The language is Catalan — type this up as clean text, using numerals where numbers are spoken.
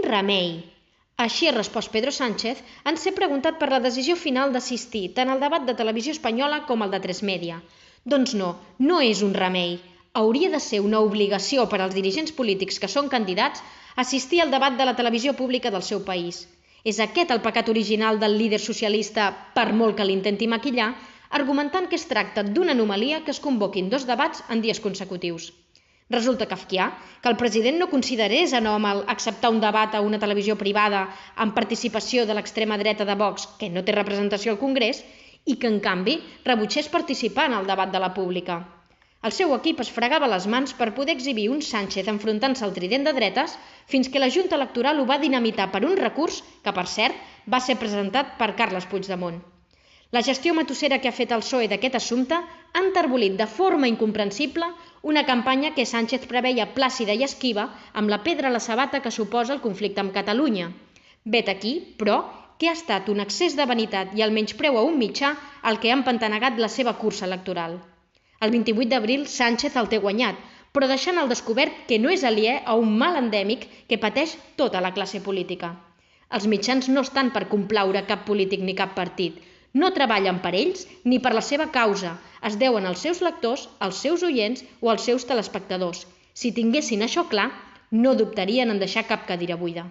remei. Així ha respost Pedro Sánchez en ser preguntat per la decisió final d'assistir tant al debat de Televisió Espanyola com al de Tres Media. Doncs no és un remei. Hauria de ser una obligació per als dirigents polítics que són candidats assistir al debat de la televisió pública del seu país. És aquest el pecat original del líder socialista, per molt que l'intenti maquillar, argumentant que es tracta d'una anomalia que es convoquin 2 debats en dies consecutius. Resulta kafkià que el president no considerés anòmal acceptar un debat a una televisió privada amb participació de l'extrema dreta de Vox, que no té representació al Congrés, i que, en canvi, rebutgés participar en el debat de la pública. El seu equip es fregava les mans per poder exhibir un Sánchez enfrontant-se al trident de dretes fins que la Junta Electoral ho va dinamitar per un recurs que, per cert, va ser presentat per Carles Puigdemont. La gestió matossera que ha fet el PSOE d'aquest assumpte ha enterbolit de forma incomprensible una campanya que Sánchez preveia plàcida i esquiva amb la pedra a la sabata que suposa el conflicte amb Catalunya. Vet aquí, però, que ha estat un excés de vanitat i el menyspreu a un mitjà el que ha empantanegat la seva cursa electoral. El 28 d'abril Sánchez el té guanyat, però deixant al descobert que no és aliè a un mal endèmic que pateix tota la classe política. Els mitjans no estan per complaure cap polític ni cap partit. No treballen per ells ni per la seva causa. Es deuen als seus lectors, als seus oients o als seus telespectadors. Si tinguessin això clar, no dubtarien en deixar cap cadira buida.